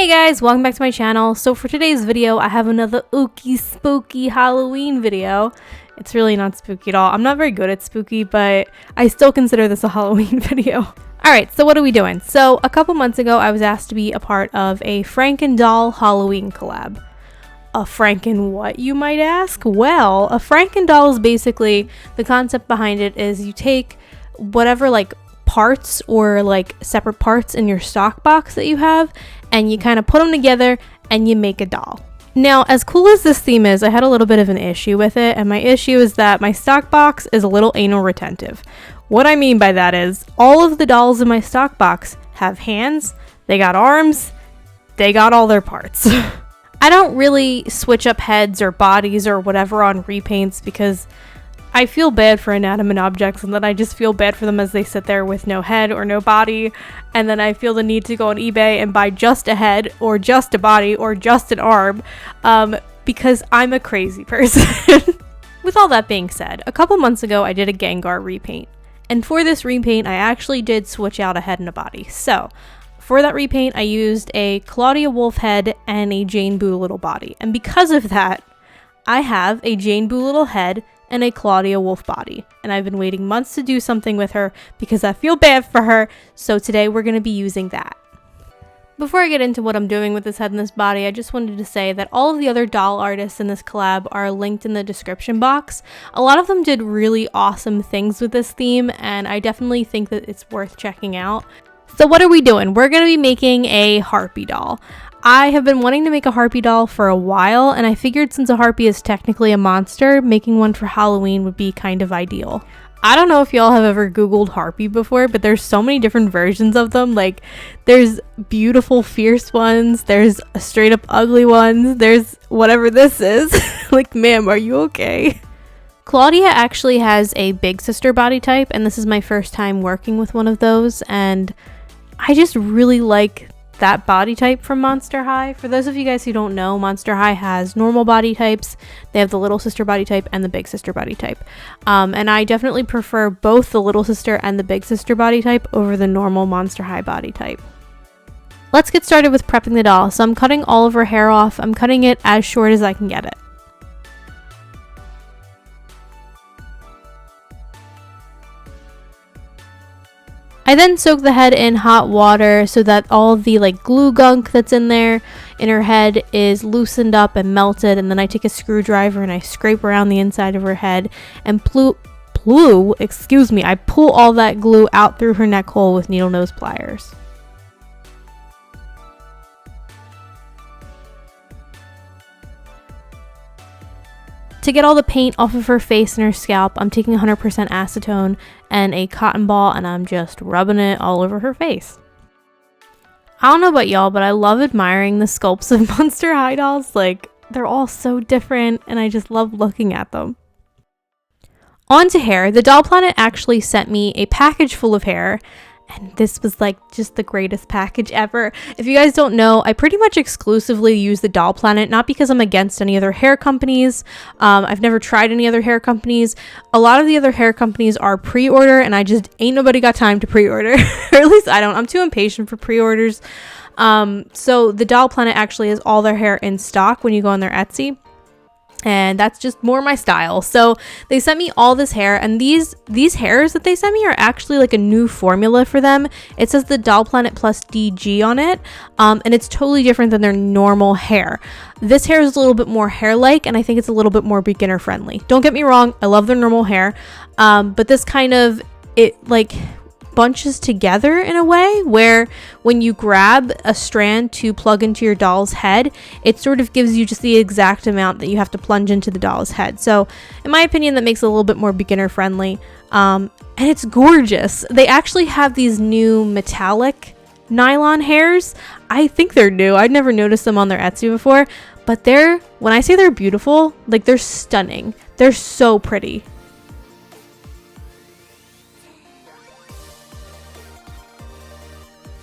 Hey guys, welcome back to my channel. So for today's video, I have another ooky spooky Halloween video. It's really not spooky at all. I'm not very good at spooky, but I still consider this a Halloween video. Alright, so what are we doing? So a couple months ago, I was asked to be a part of a Franken doll Halloween collab. A Franken what, you might ask? Well, a Franken doll is basically, the concept behind it is you take whatever like parts or like separate parts in your stock box that you have and you kind of put them together and you make a doll. Now, as cool as this theme is, I had a little bit of an issue with it, and my issue is that my stock box is a little anal retentive. What I mean by that is all of the dolls in my stock box have hands, they got arms, they got all their parts. I don't really switch up heads or bodies or whatever on repaints because I feel bad for inanimate objects, and then I just feel bad for them as they sit there with no head or no body, and then I feel the need to go on eBay and buy just a head or just a body or just an arm because I'm a crazy person. With all that being said, a couple months ago I did a Gengar repaint, and for this repaint I actually did switch out a head and a body. So for that repaint I used a Claudia Wolf head and a Jane Boolittle body, and because of that I have a Jane Boolittle head and a Claudia Wolf body, and I've been waiting months to do something with her because I feel bad for her, so today we're going to be using that. Before I get into what I'm doing with this head and this body, I just wanted to say that all of the other doll artists in this collab are linked in the description box. A lot of them did really awesome things with this theme, and I definitely think that it's worth checking out. So what are we doing? We're going to be making a Harpy doll. I have been wanting to make a Harpy doll for a while, and I figured since a Harpy is technically a monster, making one for Halloween would be kind of ideal. I don't know if y'all have ever googled Harpy before, but there's so many different versions of them. Like, there's beautiful fierce ones, there's straight up ugly ones, there's whatever this is. Like, ma'am, are you okay? Claudia actually has a big sister body type, and this is my first time working with one of those, and I just really like that body type from Monster High. For those of you guys who don't know, Monster High has normal body types. They have the little sister body type and the big sister body type. And I definitely prefer both the little sister and the big sister body type over the normal Monster High body type. Let's get started with prepping the doll. So I'm cutting all of her hair off. I'm cutting it as short as I can get it. I then soak the head in hot water so that all the like glue gunk that's in there in her head is loosened up and melted, and then I take a screwdriver and I scrape around the inside of her head and I pull all that glue out through her neck hole with needle nose pliers. To get all the paint off of her face and her scalp, I'm taking 100% acetone and a cotton ball and I'm just rubbing it all over her face. I don't know about y'all, but I love admiring the sculpts of Monster High dolls. Like, they're all so different and I just love looking at them. On to hair. The Doll Planet actually sent me a package full of hair, and this was like just the greatest package ever. If you guys don't know, I pretty much exclusively use the Doll Planet, not because I'm against any other hair companies. I've never tried any other hair companies. A lot of the other hair companies are pre-order, and I just ain't nobody got time to pre-order. Or at least I don't. I'm too impatient for pre-orders. So the Doll Planet actually has all their hair in stock when you go on their Etsy. And that's just more my style. So they sent me all this hair, and these hairs that they sent me are actually like a new formula for them. It says the Doll Planet Plus DG on it, and it's totally different than their normal hair. This hair is a little bit more hair-like, and I think it's a little bit more beginner friendly. Don't get me wrong, I love their normal hair, but this kind of, it like bunches together in a way where when you grab a strand to plug into your doll's head, it sort of gives you just the exact amount that you have to plunge into the doll's head. So in my opinion, that makes it a little bit more beginner friendly, and it's gorgeous. They actually have these new metallic nylon hairs. I think they're new. I'd never noticed them on their Etsy before, but when I say they're beautiful, like, they're stunning. They're so pretty.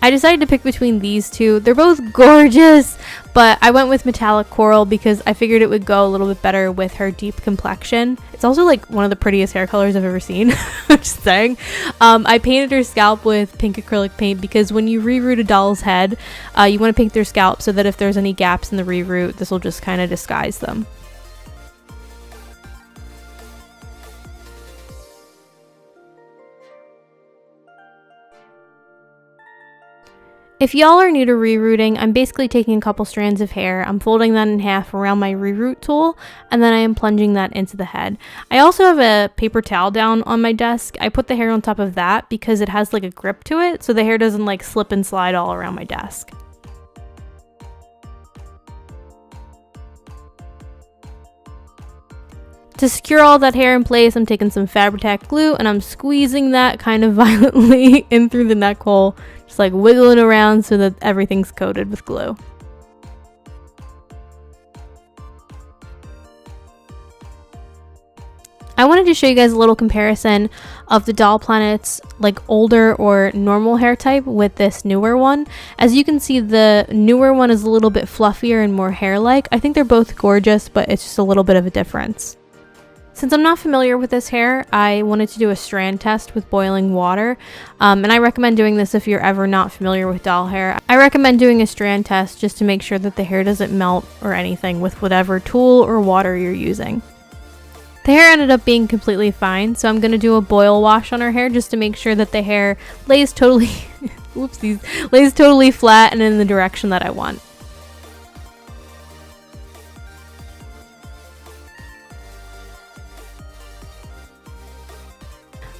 I decided to pick between these two. They're both gorgeous, but I went with metallic coral because I figured it would go a little bit better with her deep complexion. It's also like one of the prettiest hair colors I've ever seen. Just saying. I painted her scalp with pink acrylic paint because when you reroot a doll's head, you want to paint their scalp so that if there's any gaps in the reroot, this will just kind of disguise them. If y'all are new to rerooting, I'm basically taking a couple strands of hair, I'm folding that in half around my reroot tool, and then I am plunging that into the head. I also have a paper towel down on my desk. I put the hair on top of that because it has like a grip to it, so the hair doesn't like slip and slide all around my desk. To secure all that hair in place, I'm taking some Fabri-Tac glue and I'm squeezing that kind of violently in through the neck hole, just like wiggling around so that everything's coated with glue. I wanted to show you guys a little comparison of the Doll Planet's like older or normal hair type with this newer one. As you can see, the newer one is a little bit fluffier and more hair-like. I think they're both gorgeous, but it's just a little bit of a difference. Since I'm not familiar with this hair, I wanted to do a strand test with boiling water, and I recommend doing this if you're ever not familiar with doll hair. I recommend doing a strand test just to make sure that the hair doesn't melt or anything with whatever tool or water you're using. The hair ended up being completely fine, so I'm going to do a boil wash on her hair just to make sure that the hair lays totally whoopsies, lays totally flat and in the direction that I want.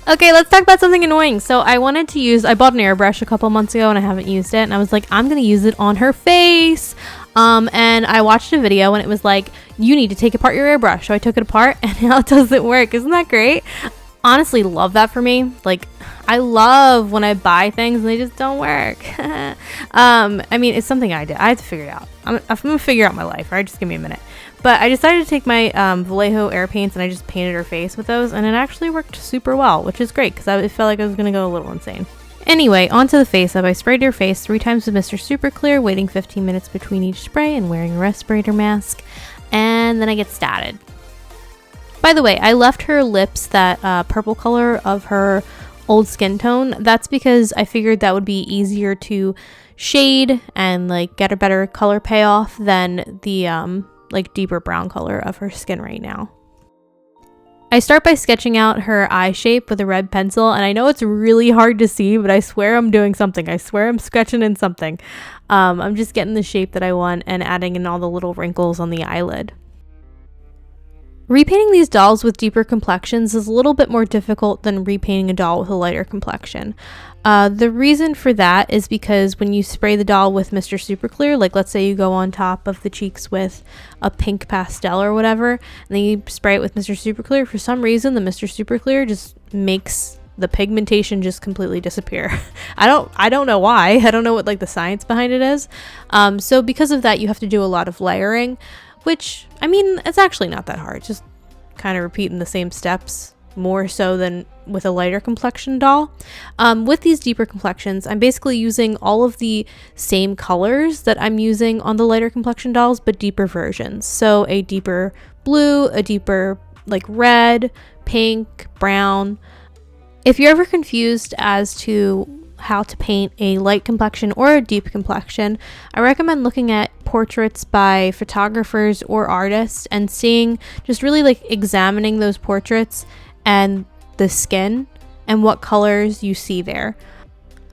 Okay, let's talk about something annoying. So I bought an airbrush a couple months ago and I haven't used it, and I was like, I'm gonna use it on her face. And I watched a video and it was like, you need to take apart your airbrush. So I took it apart and now it doesn't work. Isn't that great? Honestly, love that for me. Like, I love when I buy things and they just don't work. I mean, it's something I did. I have to figure it out. I'm gonna figure out my life, right? Just give me a minute. But I decided to take my Vallejo air paints and I just painted her face with those, and it actually worked super well, which is great because I felt like I was gonna go a little insane. Anyway, onto the face up. I sprayed her face 3 times with Mr. Super Clear, waiting 15 minutes between each spray and wearing a respirator mask, and then I get statted. By the way, I left her lips that purple color of her old skin tone. That's because I figured that would be easier to shade and like get a better color payoff than the like deeper brown color of her skin right now. I start by sketching out her eye shape with a red pencil, and I know it's really hard to see, but I swear I'm doing something. I swear I'm sketching in something. I'm just getting the shape that I want and adding in all the little wrinkles on the eyelid. Repainting these dolls with deeper complexions is a little bit more difficult than repainting a doll with a lighter complexion. The reason for that is because when you spray the doll with Mr. Super Clear, like let's say you go on top of the cheeks with a pink pastel or whatever, and then you spray it with Mr. Super Clear, for some reason the Mr. Super Clear just makes the pigmentation just completely disappear. I don't know why. I don't know what like the science behind it is. So because of that, you have to do a lot of layering, which, I mean, it's actually not that hard. Just kind of repeating the same steps, more so than with a lighter complexion doll. With these deeper complexions, I'm basically using all of the same colors that I'm using on the lighter complexion dolls, but deeper versions. So a deeper blue, a deeper like red, pink, brown. If you're ever confused as to how to paint a light complexion or a deep complexion, I recommend looking at portraits by photographers or artists and seeing, just really like examining those portraits and the skin and what colors you see there.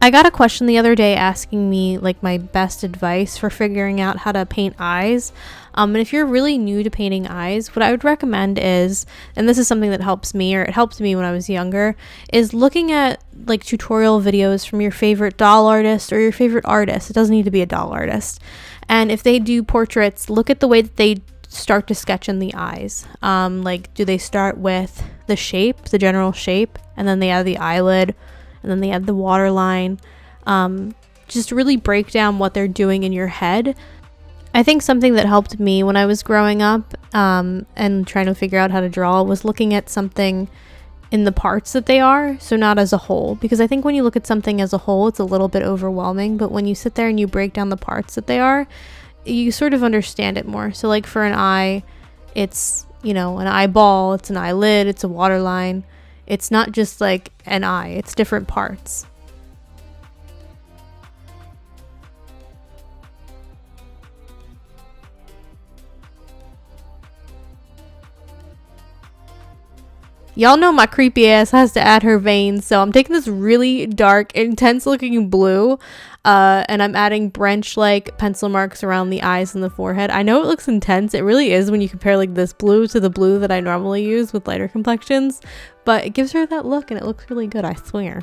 I got a question the other day asking me like my best advice for figuring out how to paint eyes. And if you're really new to painting eyes, what I would recommend is, and this is something that helps me, or it helped me when I was younger, is looking at like tutorial videos from your favorite doll artist or your favorite artist. It doesn't need to be a doll artist. And if they do portraits, look at the way that they start to sketch in the eyes. Like, do they start with the shape, the general shape, and then they add the eyelid, and then they add the waterline? Just really break down what they're doing in your head. I think something that helped me when I was growing up and trying to figure out how to draw was looking at something in the parts that they are, so not as a whole. Because I think when you look at something as a whole, it's a little bit overwhelming, but when you sit there and you break down the parts that they are, you sort of understand it more. So like for an eye, it's, you know, an eyeball, it's an eyelid, it's a waterline. It's not just like an eye, it's different parts. Y'all know my creepy ass has to add her veins, so I'm taking this really dark, intense looking blue, and I'm adding branch-like pencil marks around the eyes and the forehead. I know it looks intense, it really is when you compare like this blue to the blue that I normally use with lighter complexions, but it gives her that look and it looks really good, I swear.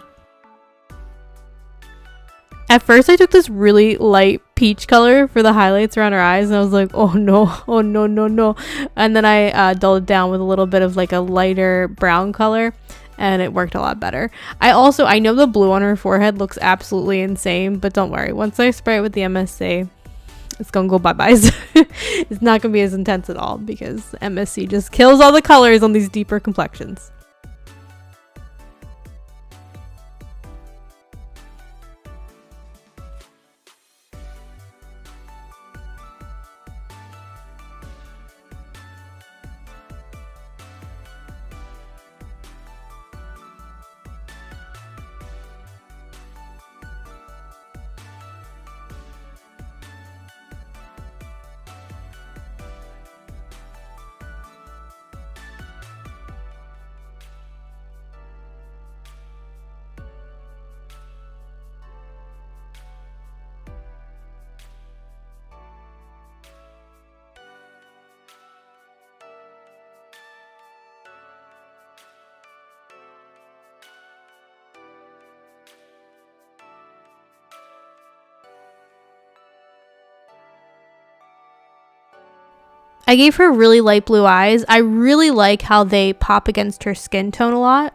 At first I took this really light peach color for the highlights around her eyes and I was like, oh no, oh no, no, no. And then I dulled it down with a little bit of like a lighter brown color and it worked a lot better. I know the blue on her forehead looks absolutely insane, but don't worry. Once I spray it with the MSC, it's gonna go bye-bye. It's not gonna be as intense at all because MSC just kills all the colors on these deeper complexions. I gave her really light blue eyes. I really like how they pop against her skin tone a lot.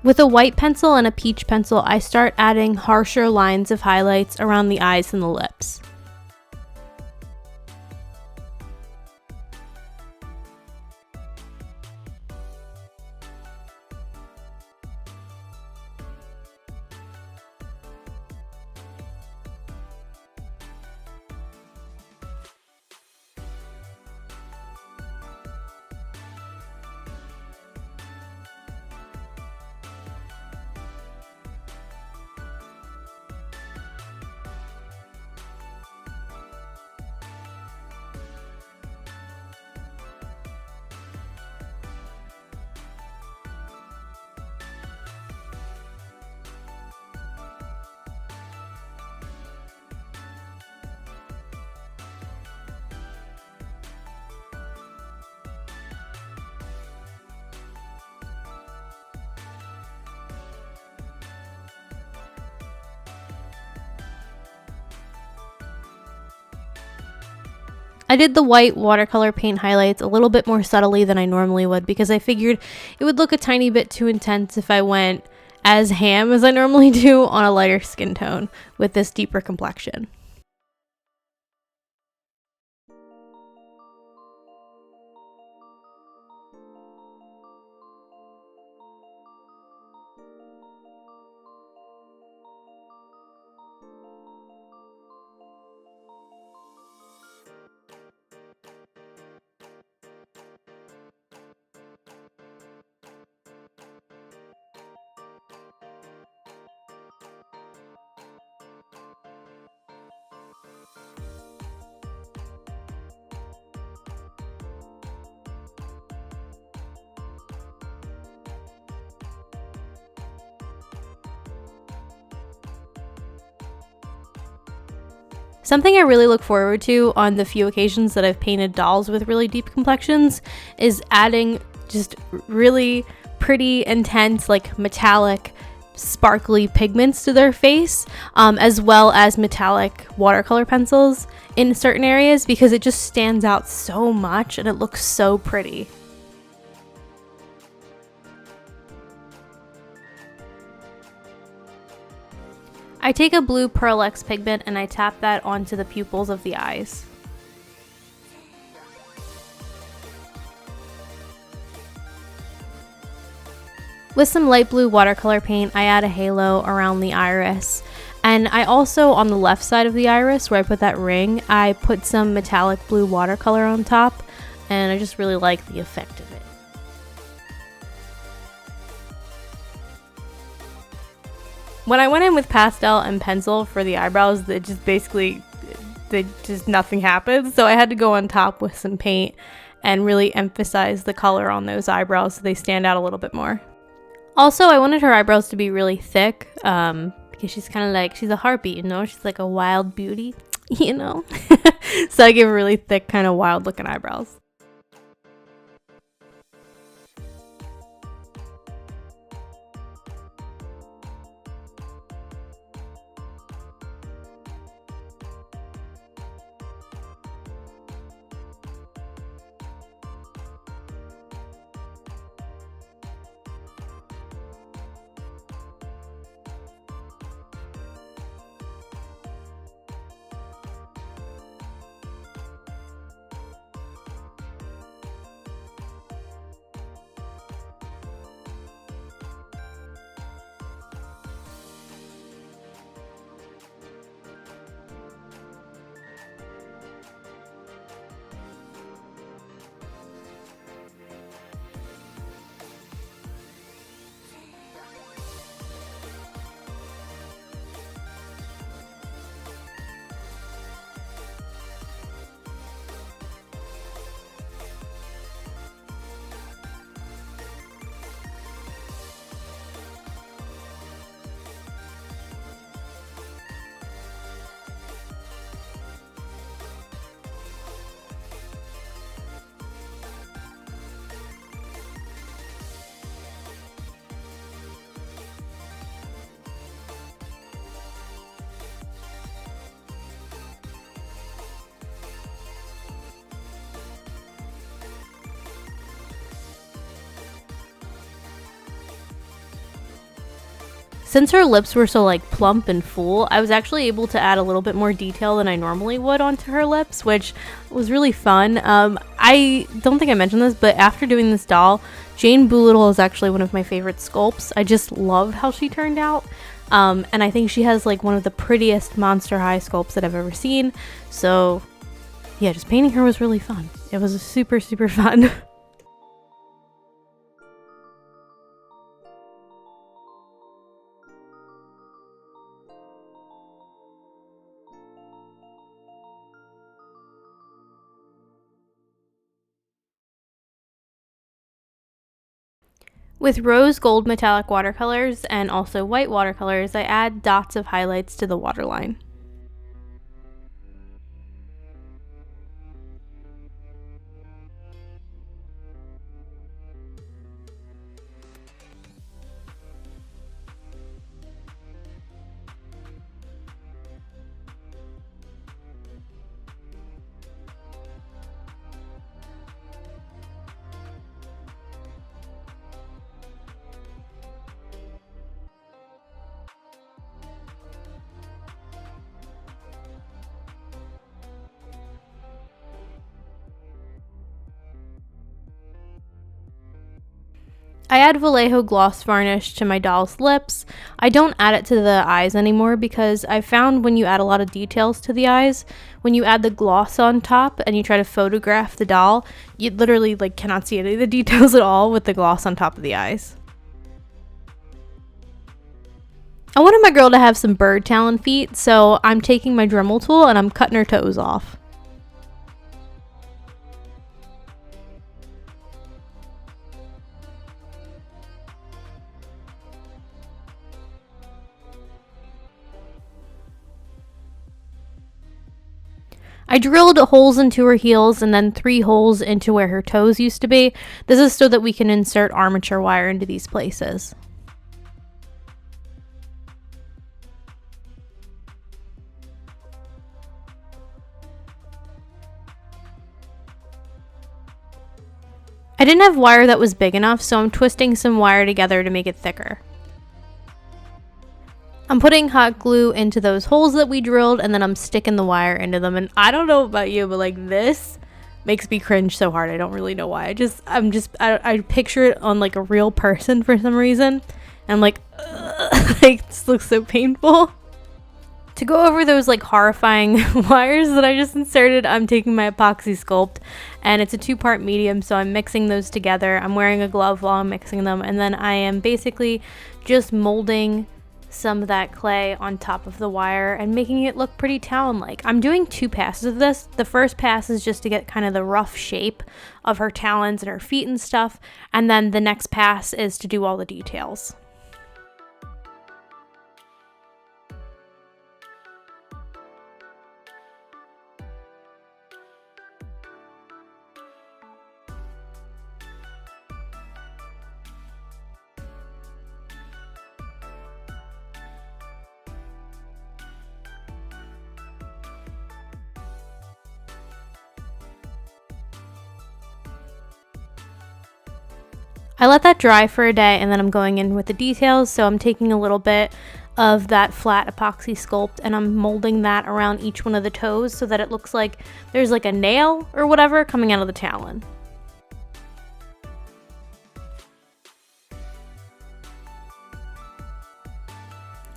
With a white pencil and a peach pencil, I start adding harsher lines of highlights around the eyes and the lips. I did the white watercolor paint highlights a little bit more subtly than I normally would because I figured it would look a tiny bit too intense if I went as ham as I normally do on a lighter skin tone with this deeper complexion. Something I really look forward to on the few occasions that I've painted dolls with really deep complexions is adding just really pretty, intense, like metallic, sparkly pigments to their face, as well as metallic watercolor pencils in certain areas because it just stands out so much and it looks so pretty. I take a blue Pearl X pigment and I tap that onto the pupils of the eyes. With some light blue watercolor paint, I add a halo around the iris. And I also, on the left side of the iris, where I put that ring, I put some metallic blue watercolor on top, and I just really like the effect of it. When I went in with pastel and pencil for the eyebrows, nothing happened, so I had to go on top with some paint and really emphasize the color on those eyebrows so they stand out a little bit more. Also, I wanted her eyebrows to be really thick, because she's kind of like, she's a harpy, you know? She's like a wild beauty, you know? So I give her really thick, kind of wild looking eyebrows. Since her lips were so like plump and full, I was actually able to add a little bit more detail than I normally would onto her lips, which was really fun. I don't think I mentioned this, but after doing this doll, Jane Boolittle is actually one of my favorite sculpts. I just love how she turned out. And I think she has like one of the prettiest Monster High sculpts that I've ever seen. So yeah, just painting her was really fun. It was super, super fun. With rose gold metallic watercolors and also white watercolors, I add dots of highlights to the waterline. I add Vallejo gloss varnish to my doll's lips. I don't add it to the eyes anymore because I found when you add a lot of details to the eyes, when you add the gloss on top and you try to photograph the doll, you literally like cannot see any of the details at all with the gloss on top of the eyes. I wanted my girl to have some bird talon feet, so I'm taking my Dremel tool and I'm cutting her toes off. I drilled holes into her heels and then 3 holes into where her toes used to be. This is so that we can insert armature wire into these places. I didn't have wire that was big enough, so I'm twisting some wire together to make it thicker. I'm putting hot glue into those holes that we drilled, and then I'm sticking the wire into them. And I don't know about you, but like this makes me cringe so hard. I don't really know why. I picture it on like a real person for some reason. And I'm like, like this looks so painful. To go over those like horrifying wires that I just inserted, I'm taking my epoxy sculpt, and it's a 2-part medium, so I'm mixing those together. I'm wearing a glove while I'm mixing them, and then I am basically just molding some of that clay on top of the wire and making it look pretty talon-like. I'm doing 2 passes of this. The first pass is just to get kind of the rough shape of her talons and her feet and stuff, and then the next pass is to do all the details. I let that dry for a day, and then I'm going in with the details. So I'm taking a little bit of that flat epoxy sculpt and I'm molding that around each one of the toes so that it looks like there's like a nail or whatever coming out of the talon.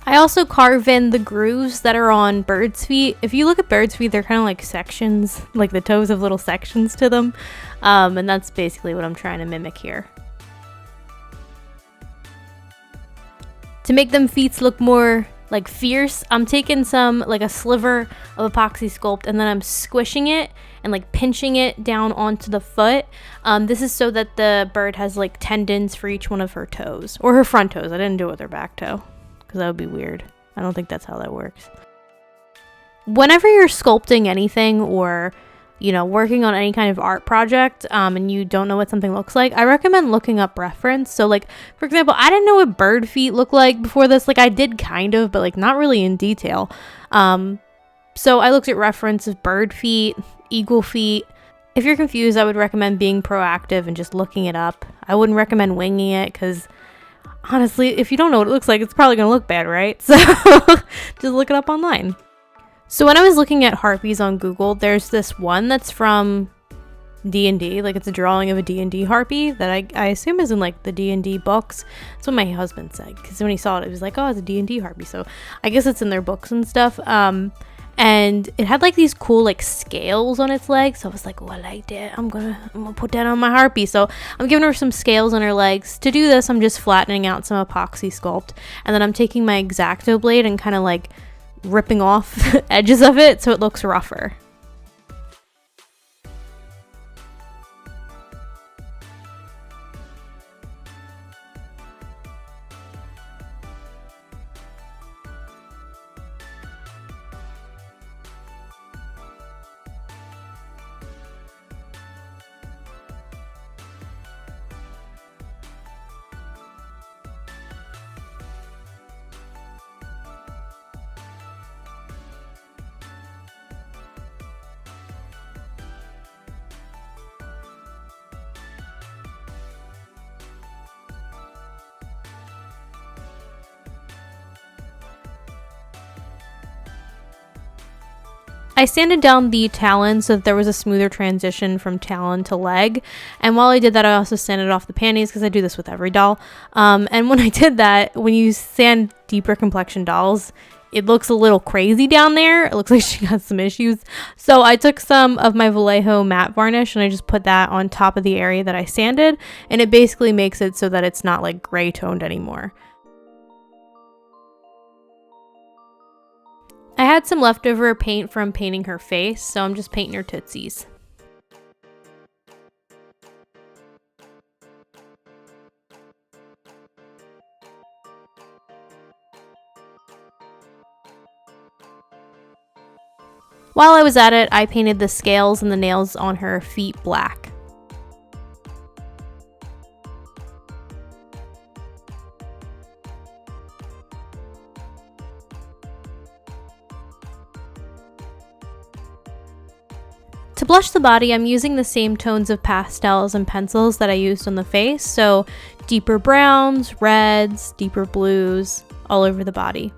I also carve in the grooves that are on birds' feet. If you look at birds' feet, they're kind of like sections, like the toes have little sections to them. And that's basically what I'm trying to mimic here. To make them feet look more like fierce, I'm taking like a sliver of epoxy sculpt and then I'm squishing it and like pinching it down onto the foot. This is so that the bird has like tendons for each one of her toes, or her front toes. I didn't do it with her back toe because that would be weird. I don't think that's how that works. Whenever you're sculpting anything or, you know, working on any kind of art project and you don't know what something looks like, I recommend looking up reference. So like, for example, I didn't know what bird feet look like before this. Like I did kind of, but like not really in detail. So I looked at reference of bird feet, eagle feet. If you're confused, I would recommend being proactive and just looking it up. I wouldn't recommend winging it because honestly, if you don't know what it looks like, it's probably going to look bad, right? So just look it up online. So when I was looking at harpies on Google, there's this one that's from D&D, like it's a drawing of a D&D harpy that I assume is in like the D&D books. That's what my husband said, because when he saw it, he was like, oh, it's a D&D harpy. So I guess it's in their books and stuff. And it had like these cool like scales on its legs. So I was like, oh, I like that. I'm gonna put that on my harpy. So I'm giving her some scales on her legs. To do this, I'm just flattening out some epoxy sculpt. And then I'm taking my X-Acto blade and kind of like ripping off edges of it so it looks rougher. I sanded down the talon so that there was a smoother transition from talon to leg, and while I did that I also sanded off the panties because I do this with every doll. And when I did that, when you sand deeper complexion dolls, it looks a little crazy down there. It looks like she got some issues. So I took some of my Vallejo matte varnish and I just put that on top of the area that I sanded, and it basically makes it so that it's not like gray toned anymore. I had some leftover paint from painting her face, so I'm just painting her tootsies. While I was at it, I painted the scales and the nails on her feet black. To blush the body, I'm using the same tones of pastels and pencils that I used on the face, so deeper browns, reds, deeper blues, all over the body.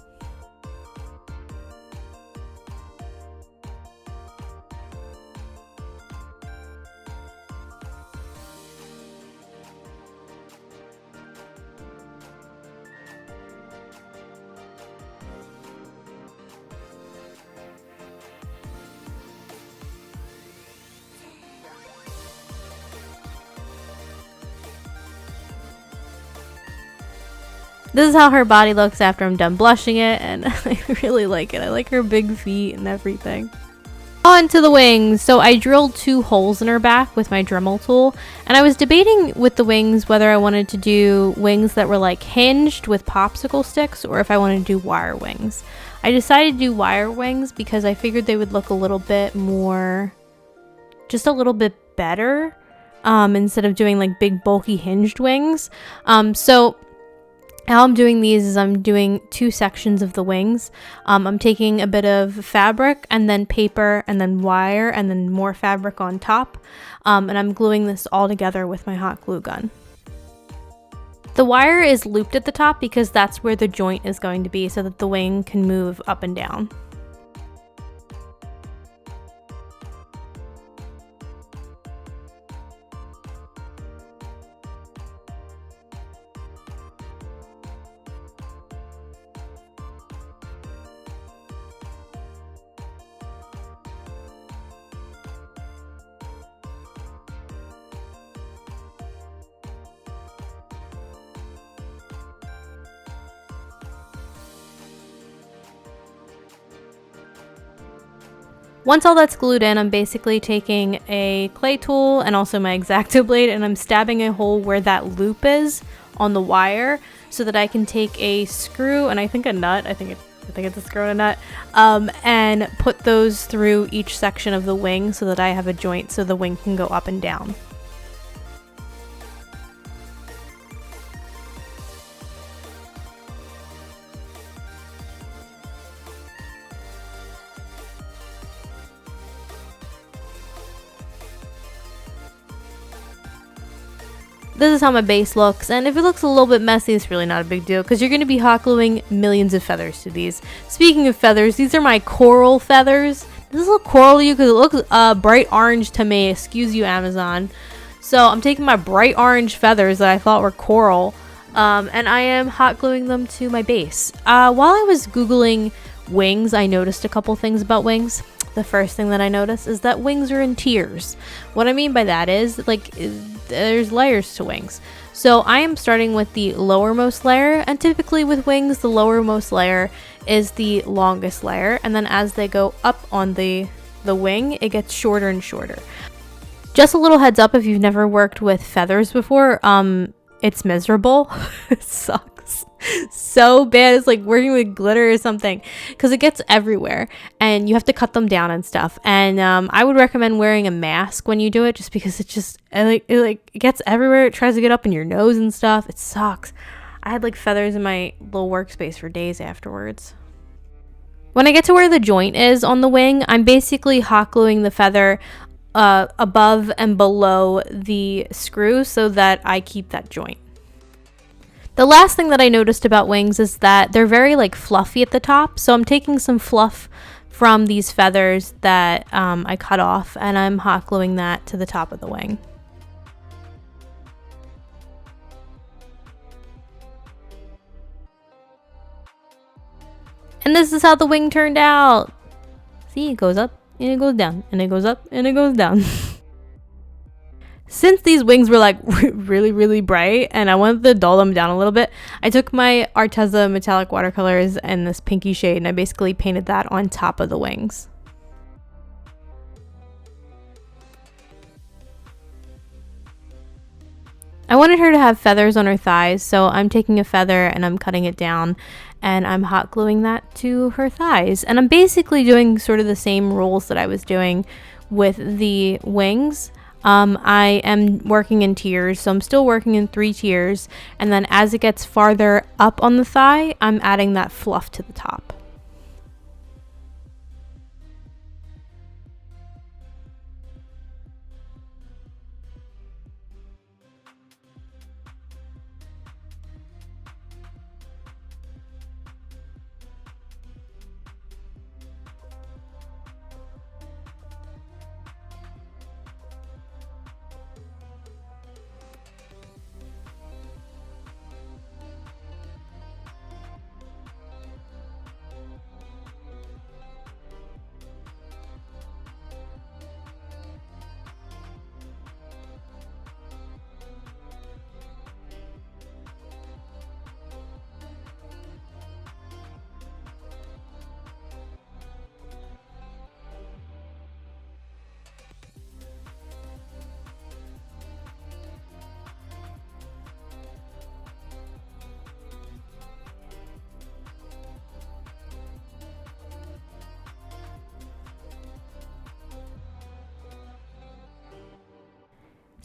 This is how her body looks after I'm done blushing it, and I really like it. I like her big feet and everything. On to the wings. So I drilled 2 holes in her back with my Dremel tool, and I was debating with the wings whether I wanted to do wings that were like hinged with popsicle sticks or if I wanted to do wire wings. I decided to do wire wings because I figured they would look a little bit more, just a little bit better, instead of doing like big bulky hinged wings. So how I'm doing these is I'm doing 2 sections of the wings. I'm taking a bit of fabric and then paper and then wire and then more fabric on top. And I'm gluing this all together with my hot glue gun. The wire is looped at the top because that's where the joint is going to be so that the wing can move up and down. Once all that's glued in, I'm basically taking a clay tool and also my X-Acto blade, and I'm stabbing a hole where that loop is on the wire so that I can take a screw and I think a nut, I think it's a screw and a nut, and put those through each section of the wing so that I have a joint so the wing can go up and down. This is how my base looks, and if it looks a little bit messy, it's really not a big deal because you're going to be hot gluing millions of feathers to these. Speaking of feathers, these are my coral feathers. Does this look coral to you? Because it looks bright orange to me. Excuse you, Amazon. So I'm taking my bright orange feathers that I thought were coral, and I am hot gluing them to my base. While I was Googling wings, I noticed a couple things about wings. The first thing that I noticed is that wings are in tiers. What I mean by that is, like, there's layers to wings. So I am starting with the lowermost layer, and typically with wings, the lowermost layer is the longest layer, and then as they go up on the wing, it gets shorter and shorter. Just a little heads up if you've never worked with feathers before, it's miserable. It sucks so bad. It's like working with glitter or something because it gets everywhere and you have to cut them down and stuff, and I would recommend wearing a mask when you do it just because it gets everywhere. It tries to get up in your nose and stuff. It sucks. I had like feathers in my little workspace for days afterwards. When I get to where the joint is on the wing, I'm basically hot gluing the feather above and below the screw so that I keep that joint. The last thing that I noticed about wings is that they're very like fluffy at the top, so I'm taking some fluff from these feathers that I cut off, and I'm hot gluing that to the top of the wing. And this is how the wing turned out. See, it goes up and it goes down and it goes up and it goes down. Since these wings were like really bright and I wanted to dull them down a little bit, I took my Arteje metallic watercolors and this pinky shade and I basically painted that on top of the wings. I wanted her to have feathers on her thighs, so I'm taking a feather and I'm cutting it down and I'm hot gluing that to her thighs. And I'm basically doing sort of the same rules that I was doing with the wings. I am working in tiers, so I'm still working in 3 tiers, and then as it gets farther up on the thigh, I'm adding that fluff to the top.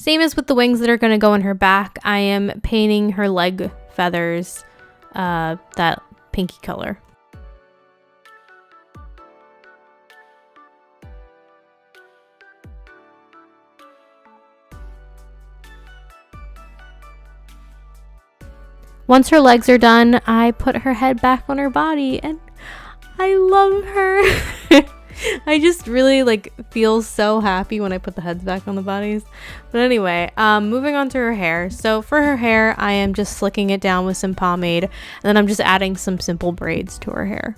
Same as with the wings that are going to go in her back, I am painting her leg feathers that pinky color. Once her legs are done, I put her head back on her body, and I love her. I just really like feel so happy when I put the heads back on the bodies. But anyway, moving on to her hair. So for her hair, I am just slicking it down with some pomade, and then I'm just adding some simple braids to her hair.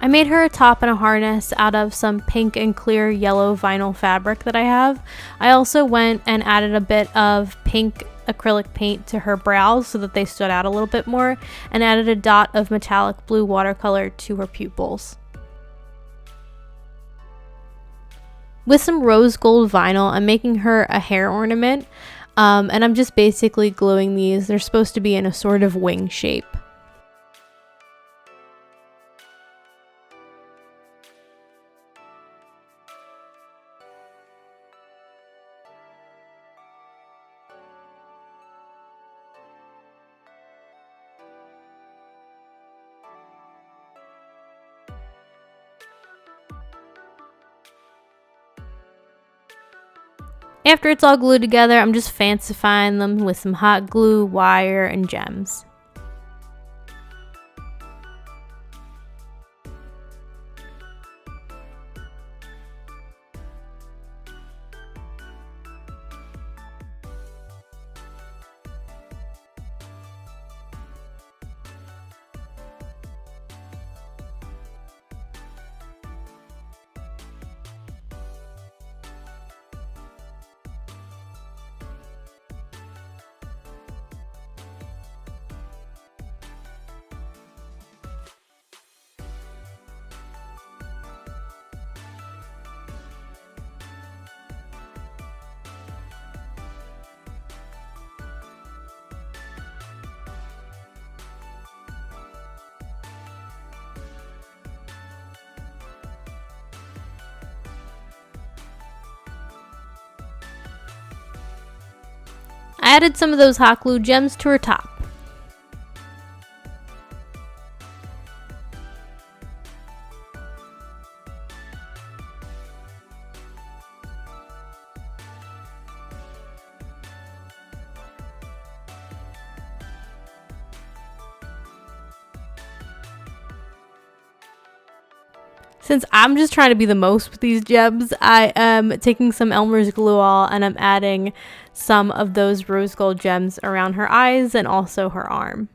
I made her a top and a harness out of some pink and clear yellow vinyl fabric that I have. I also went and added a bit of pink acrylic paint to her brows so that they stood out a little bit more, and added a dot of metallic blue watercolor to her pupils. With some rose gold vinyl, I'm making her a hair ornament, and I'm just basically gluing these. They're supposed to be in a sort of wing shape. After it's all glued together, I'm just fancifying them with some hot glue, wire, and gems. I added some of those hot glue gems to her top. Since I'm just trying to be the most with these gems, I am taking some Elmer's glue all and I'm adding some of those rose gold gems around her eyes and also her arm.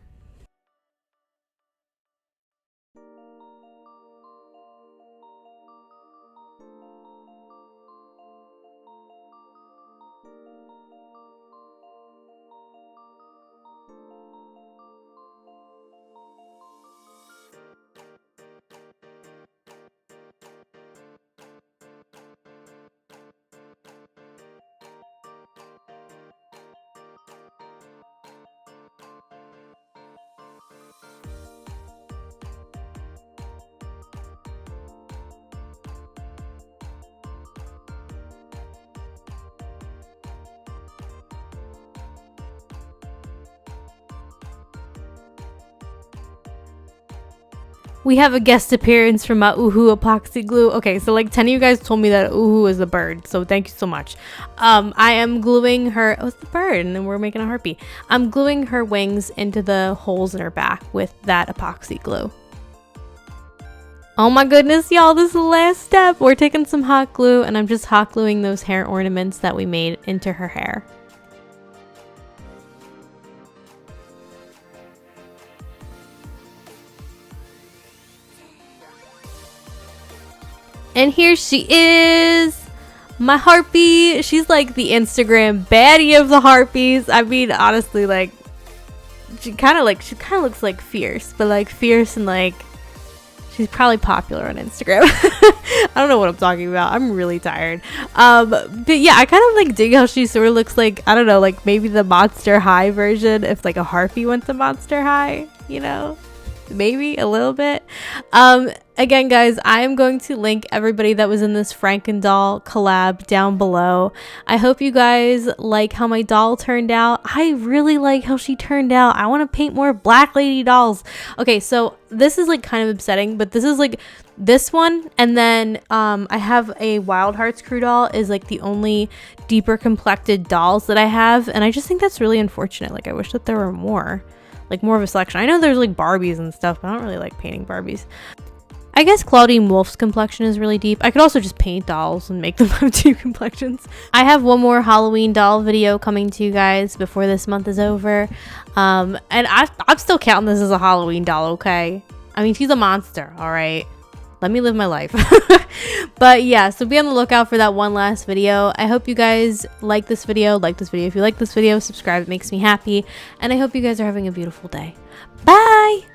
We have a guest appearance from OOAK epoxy glue. Okay, so like 10 of you guys told me that OOAK is a bird, so thank you so much. I am gluing her, oh, it's the bird, and then we're making a harpy. I'm gluing her wings into the holes in her back with that epoxy glue. Oh my goodness, y'all, this is the last step. We're taking some hot glue, and I'm just hot gluing those hair ornaments that we made into her hair. And here she is, my harpy. She's like the Instagram baddie of the harpies. I mean, honestly, like she kind of looks like fierce, but like fierce and like she's probably popular on Instagram. I don't know what I'm talking about. I'm really tired. But yeah, I kind of like dig how she sort of looks like, I don't know, like maybe the Monster High version if like a Harpy went to Monster High, you know? Maybe a little bit. Again, guys, I am going to link everybody that was in this Franken doll collab down below. I hope you guys like how my doll turned out. I really like how she turned out. I want to paint more black lady dolls. Okay, so this is like kind of upsetting, but this is like this one, and then I have a Wild Hearts crew doll is like the only deeper complected dolls that I have, and I just think that's really unfortunate. Like I wish that there were more. Like more of a selection. I know there's like Barbies and stuff, but I don't really like painting Barbies. I guess Claudine Wolf's complexion is really deep. I could also just paint dolls and make them have two complexions. I have one more Halloween doll video coming to you guys before this month is over. And I'm still counting this as a Halloween doll, okay? I mean, she's a monster, all right? Let me live my life. But yeah, so be on the lookout for that one last video. I hope you guys like this video. If you like this video, subscribe. It makes me happy. And I hope you guys are having a beautiful day. Bye!